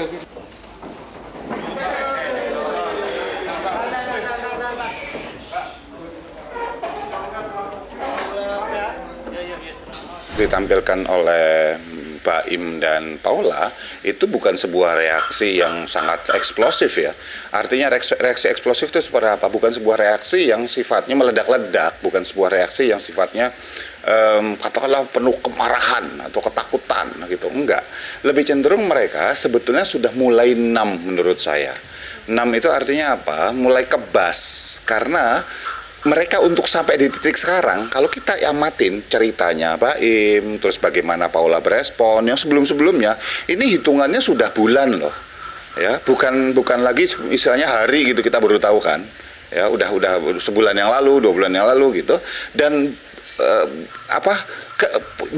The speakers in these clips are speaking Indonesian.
oke. Ditampilkan oleh Baim dan Paula itu bukan sebuah reaksi yang sangat eksplosif ya. Artinya reaksi eksplosif itu seperti apa? Bukan sebuah reaksi yang sifatnya meledak-ledak, bukan sebuah reaksi yang sifatnya katakanlah penuh kemarahan atau ketakutan gitu. Enggak. Lebih cenderung mereka sebetulnya sudah mulai numb menurut saya. Numb itu artinya apa? Mulai kebas karena mereka untuk sampai di titik sekarang, kalau kita amatin ceritanya Baim, terus bagaimana Paula berespon, yang sebelum-sebelumnya, ini hitungannya sudah bulan loh, ya, bukan lagi istilahnya hari gitu kita baru tahu kan, ya, udah sebulan yang lalu, 2 bulan yang lalu gitu, dan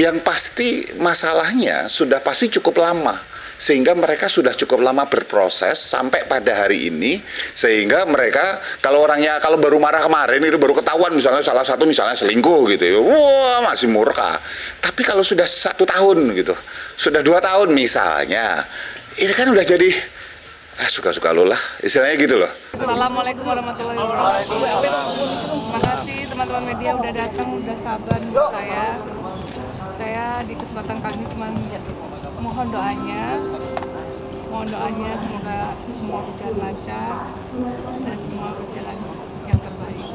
yang pasti masalahnya sudah pasti cukup lama. Sehingga mereka sudah cukup lama berproses sampai pada hari ini, sehingga mereka kalau baru marah kemarin itu baru ketahuan misalnya salah satu misalnya selingkuh gitu ya, wah masih murka. Tapi kalau sudah 1 tahun gitu, sudah 2 tahun misalnya, ini kan udah jadi suka-suka lo lah, istilahnya gitu loh. Assalamualaikum warahmatullahi wabarakatuh. Terima kasih teman-teman media udah datang, udah sabar untuk saya. Saya di kesempatan kali ini cuma mohon doanya semoga semua berjalan lancar dan semua berjalan yang terbaik.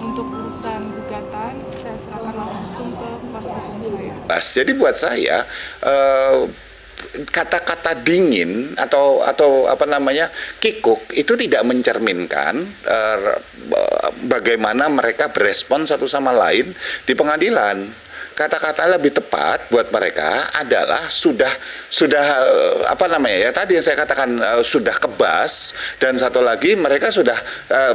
Untuk urusan gugatan saya serahkan langsung ke kuasa hukum saya. Jadi buat saya kata-kata dingin atau apa namanya kikuk itu tidak mencerminkan bagaimana mereka berespon satu sama lain di pengadilan. Kata-kata lebih tepat buat mereka adalah sudah apa namanya ya tadi yang saya katakan sudah kebas, dan satu lagi mereka sudah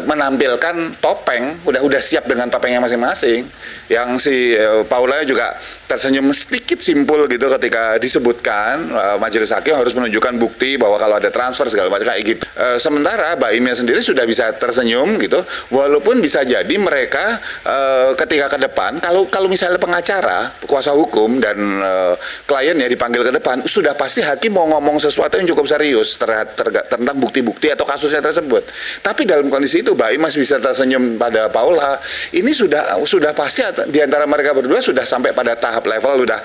menampilkan topeng, udah siap dengan topengnya masing-masing. Yang si Paula juga tersenyum sedikit simpul gitu ketika disebutkan majelis hakim harus menunjukkan bukti bahwa kalau ada transfer segala macam kayak gitu. Sementara Baimnya sendiri sudah bisa tersenyum gitu, walaupun bisa jadi mereka ketika ke depan kalau misalnya pengacara, kuasa hukum dan kliennya dipanggil ke depan, sudah pasti hakim mau ngomong sesuatu yang cukup serius tentang bukti-bukti atau kasusnya tersebut. Tapi dalam kondisi itu Baim masih bisa tersenyum pada Paula. Ini sudah pasti di antara mereka berdua sudah sampai pada tahap level udah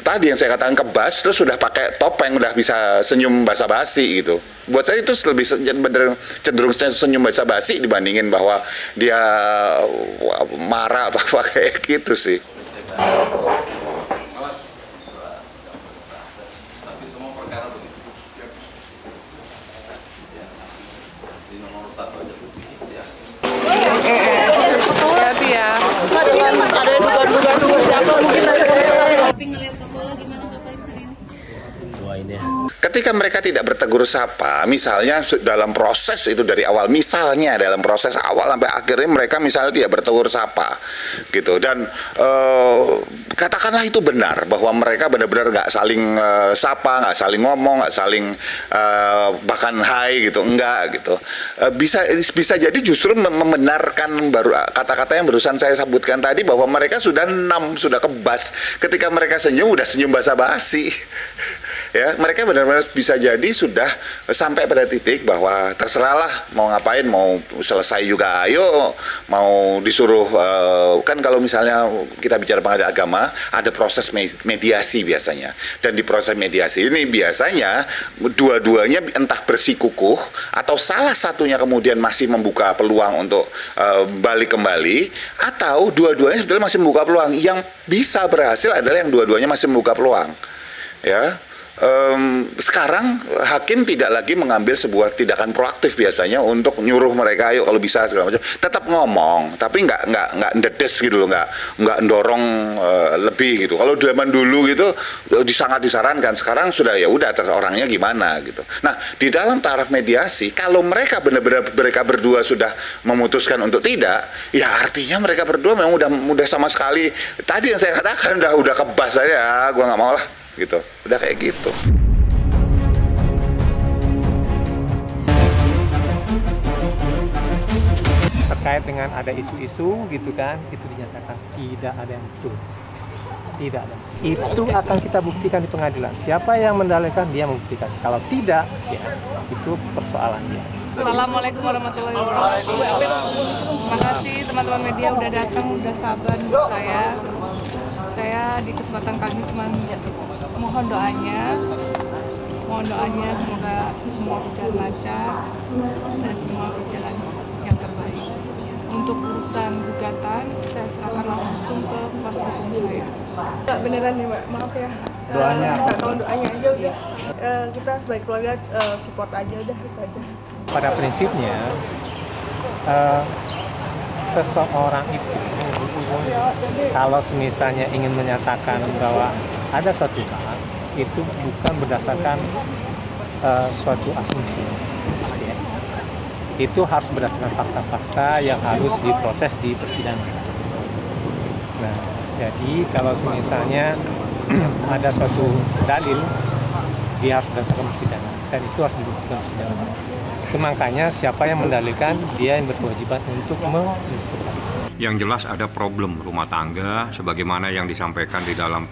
tadi yang saya katakan kebas, terus sudah pakai topeng, udah bisa senyum basa-basi gitu. Buat saya itu lebih cenderung senyum basa-basi dibandingin bahwa dia marah atau apa kayak gitu sih. Ketika mereka tidak bertegur sapa, misalnya dalam proses itu dari awal, misalnya dalam proses awal sampai akhirnya mereka misalnya tidak bertegur sapa, gitu, dan katakanlah itu benar bahwa mereka benar-benar nggak saling sapa, nggak saling ngomong, nggak saling bahkan hai gitu, enggak gitu, bisa jadi justru membenarkan baru kata-kata yang barusan saya sebutkan tadi bahwa mereka sudah sudah kebas ketika mereka senyum, udah senyum basa-basi. Ya, mereka benar-benar bisa jadi sudah sampai pada titik bahwa terserahlah mau ngapain, mau selesai juga ayo, mau disuruh kan kalau misalnya kita bicara pengadilan agama ada proses mediasi biasanya, dan di proses mediasi ini biasanya dua-duanya entah bersikukuh atau salah satunya kemudian masih membuka peluang untuk balik kembali, atau dua-duanya sebetulnya masih membuka peluang. Yang bisa berhasil adalah yang dua-duanya masih membuka peluang, ya. Sekarang hakim tidak lagi mengambil sebuah tindakan proaktif biasanya untuk nyuruh mereka ayo kalau bisa segala macam, tetap ngomong tapi nggak ndedes gitu loh, nggak ndorong lebih gitu. Kalau zaman dulu gitu sangat disarankan, sekarang sudah ya udah orangnya gimana gitu. Nah, di dalam taraf mediasi kalau mereka benar-benar mereka berdua sudah memutuskan untuk tidak, ya artinya mereka berdua memang udah sama sekali tadi yang saya katakan udah kebas aja, gua nggak mau lah gitu, udah kayak gitu. Terkait dengan ada isu-isu gitu kan, itu dinyatakan tidak ada yang betul. Tidak. Itu akan kita buktikan di pengadilan. Siapa yang mendalilkan, dia membuktikan. Kalau tidak, ya itu persoalan dia. Assalamualaikum warahmatullahi wabarakatuh. Terima kasih teman-teman media udah datang, udah sabar untuk saya. Saya di kesempatan kali ini cuma mohon doanya semoga semua berjalan lancar dan semua berjalan yang terbaik. Untuk urusan gugatan, saya serahkan langsung ke kuasa hukum saya. Mbak, beneran nih Mbak, maaf ya. Doanya. Kalau doanya aja udah. Kita sebagai keluarga support aja udah, itu aja. Pada prinsipnya, seseorang itu kalau misalnya ingin menyatakan bahwa ada suatu hal, itu bukan berdasarkan suatu asumsi. Ya. Itu harus berdasarkan fakta-fakta yang harus diproses di persidangan. Nah, jadi kalau misalnya ada suatu dalil, dia harus berdasarkan persidangan, dan itu harus dibuktikan persidangan. Itu makanya siapa yang mendalilkan, dia yang berkewajiban untuk menentukan. Yang jelas ada problem rumah tangga, sebagaimana yang disampaikan di dalam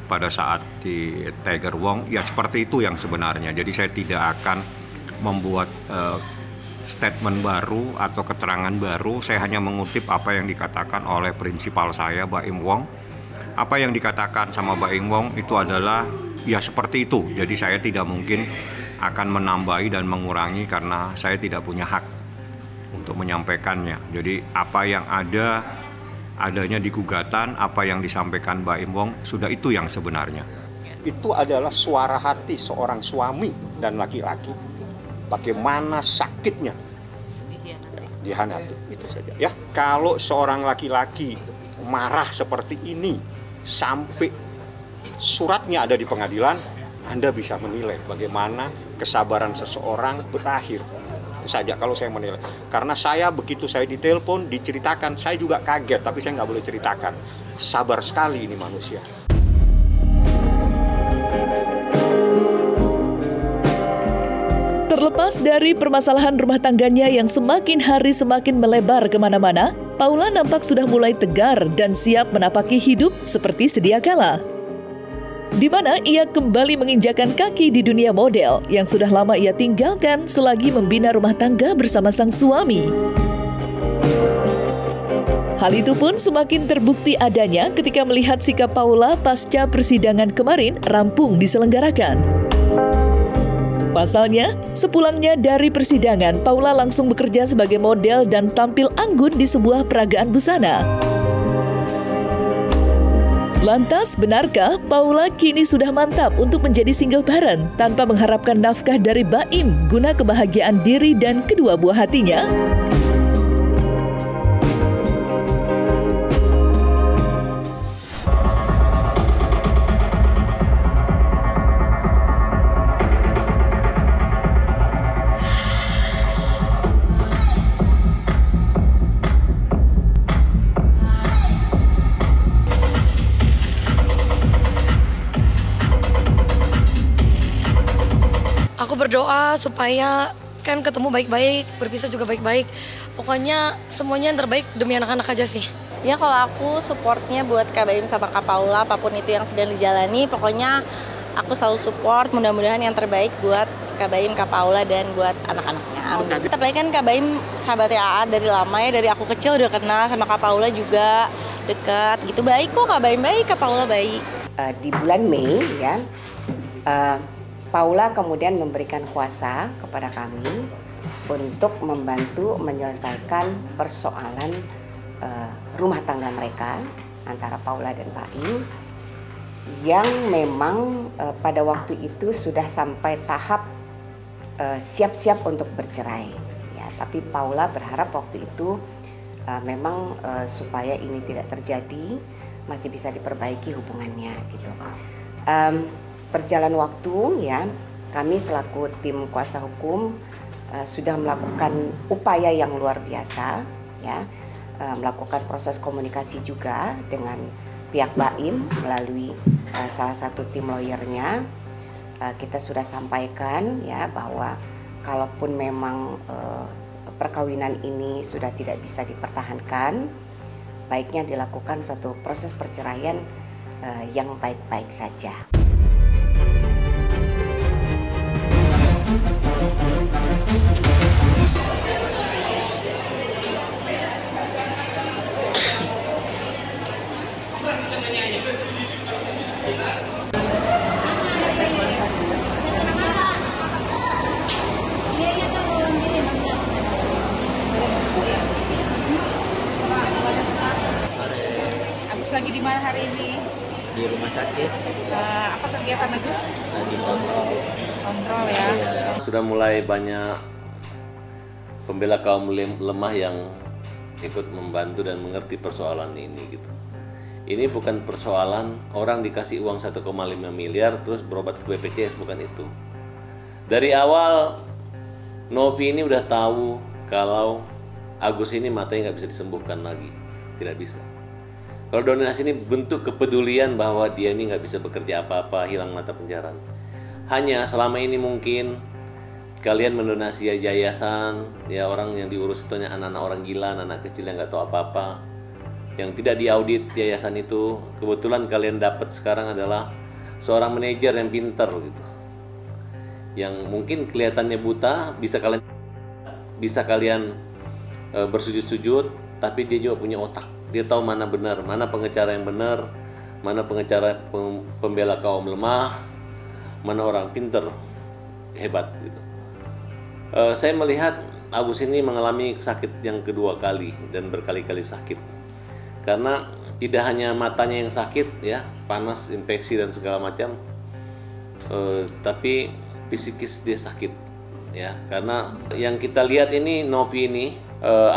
pada saat di Tiger Wong, ya seperti itu yang sebenarnya. Jadi saya tidak akan membuat statement baru atau keterangan baru. Saya hanya mengutip apa yang dikatakan oleh prinsipal saya, Baim Wong. Apa yang dikatakan sama Baim Wong itu adalah ya seperti itu. Jadi saya tidak mungkin akan menambahi dan mengurangi karena saya tidak punya hak untuk menyampaikannya. Jadi apa yang adanya di gugatan, apa yang disampaikan Baim Wong, sudah itu yang sebenarnya. Itu adalah suara hati seorang suami dan laki-laki. Bagaimana sakitnya dihianati, itu saja ya. Kalau seorang laki-laki marah seperti ini sampai suratnya ada di pengadilan, Anda bisa menilai bagaimana kesabaran seseorang berakhir. Itu saja kalau saya menilai. Karena saya begitu saya ditelepon, diceritakan, saya juga kaget, tapi saya nggak boleh ceritakan. Sabar sekali ini manusia. Terlepas dari permasalahan rumah tangganya yang semakin hari semakin melebar kemana-mana, Paula nampak sudah mulai tegar dan siap menapaki hidup seperti sedia kala. Di mana ia kembali menginjakan kaki di dunia model yang sudah lama ia tinggalkan selagi membina rumah tangga bersama sang suami. Hal itu pun semakin terbukti adanya ketika melihat sikap Paula pasca persidangan kemarin rampung diselenggarakan. Pasalnya, sepulangnya dari persidangan, Paula langsung bekerja sebagai model dan tampil anggun di sebuah peragaan busana. Lantas, benarkah Paula kini sudah mantap untuk menjadi single parent tanpa mengharapkan nafkah dari Baim guna kebahagiaan diri dan kedua buah hatinya? Aku berdoa supaya kan ketemu baik-baik, berpisah juga baik-baik. Pokoknya semuanya yang terbaik demi anak-anak aja sih. Ya kalau aku supportnya buat Kak Baim sama Kak Paula, apapun itu yang sedang dijalani, pokoknya aku selalu support, mudah-mudahan yang terbaik buat Kak Baim, Kap Paula, dan buat anak-anaknya. Apalagi kan Kak Baim sahabatnya AA dari lama ya, dari aku kecil udah kenal, sama Kak Paula juga dekat gitu. Baik kok, Kak Baim baik, Kak Paula baik. Di bulan Mei ya, Paula kemudian memberikan kuasa kepada kami untuk membantu menyelesaikan persoalan rumah tangga mereka antara Paula dan Baim yang memang pada waktu itu sudah sampai tahap siap-siap untuk bercerai ya, tapi Paula berharap waktu itu memang supaya ini tidak terjadi, masih bisa diperbaiki hubungannya gitu. Berjalan waktu ya, kami selaku tim kuasa hukum sudah melakukan upaya yang luar biasa ya, melakukan proses komunikasi juga dengan pihak Baim melalui salah satu tim lawyernya. Kita sudah sampaikan ya bahwa kalaupun memang perkawinan ini sudah tidak bisa dipertahankan, baiknya dilakukan suatu proses perceraian yang baik-baik saja. Agus lagi di mana hari ini? Di rumah sakit. Apa kegiatan Agus? Lagi kontrol. Kontrol ya. Sudah mulai banyak pembela kaum lemah yang ikut membantu dan mengerti persoalan ini gitu. Ini bukan persoalan orang dikasih uang 1,5 miliar terus berobat ke BPJS, bukan itu. Dari awal Novi ini udah tahu kalau Agus ini matanya nggak bisa disembuhkan lagi, tidak bisa. Kalau donasi ini bentuk kepedulian bahwa dia ini nggak bisa bekerja apa-apa, hilang mata pencaharian. Hanya selama ini mungkin kalian mendonasi yayasan, ya orang yang diurus itu hanya anak-anak orang gila, anak kecil yang nggak tahu apa-apa, yang tidak diaudit yayasan itu. Kebetulan kalian dapat sekarang adalah seorang manajer yang pintar gitu, yang mungkin kelihatannya buta, bisa kalian bersujud-sujud, tapi dia juga punya otak. Dia tahu mana benar, mana pengacara yang benar, mana pengacara pembela kaum lemah, mana orang pintar hebat gitu. Saya melihat Agus ini mengalami sakit yang kedua kali dan berkali-kali sakit, karena tidak hanya matanya yang sakit ya, panas, infeksi dan segala macam, tapi psikis dia sakit ya, karena yang kita lihat ini Novi ini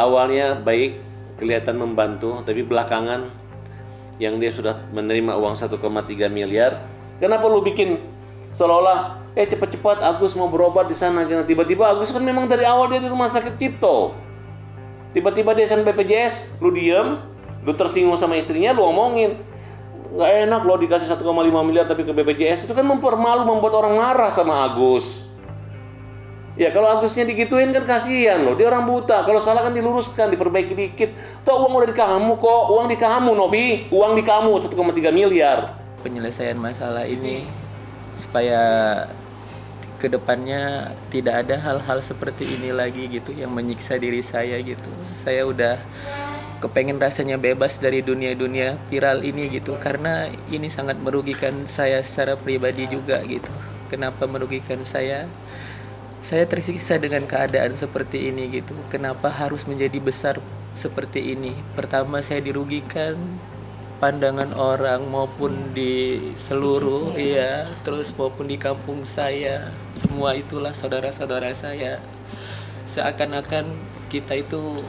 awalnya baik, kelihatan membantu, tapi belakangan yang dia sudah menerima uang 1,3 miliar, kenapa lu bikin seolah-olah cepat-cepat Agus mau berobat di sana, tiba-tiba Agus kan memang dari awal dia di rumah sakit Cipto, tiba-tiba dia sen BPJS, lu diem, lu tersinggung sama istrinya, lu omongin nggak enak lo dikasih 1,5 miliar tapi ke BPJS, itu kan mempermalu, membuat orang marah sama Agus. Ya kalau Agusnya digituin kan kasihan loh, dia orang buta, kalau salah kan diluruskan, diperbaiki dikit. Toh uang udah di kamu kok, uang di kamu Novi, uang di kamu 1,3 miliar. Penyelesaian masalah ini supaya kedepannya tidak ada hal-hal seperti ini lagi gitu yang menyiksa diri saya gitu. Saya udah kepengen rasanya bebas dari dunia-dunia viral ini gitu, karena ini sangat merugikan saya secara pribadi juga gitu. Kenapa merugikan saya? Saya tersiksa dengan keadaan seperti ini gitu. Kenapa harus menjadi besar seperti ini? Pertama, saya dirugikan pandangan orang maupun di seluruh ya, terus maupun di kampung saya. Semua itulah saudara-saudara saya. Seakan-akan kita itu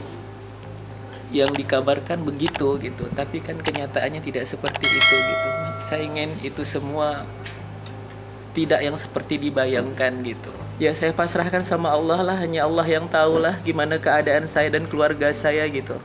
yang dikabarkan begitu gitu, tapi kan kenyataannya tidak seperti itu gitu. Saya ingin itu semua tidak yang seperti dibayangkan gitu. Ya saya pasrahkan sama Allah lah, hanya Allah yang tahu lah gimana keadaan saya dan keluarga saya gitu.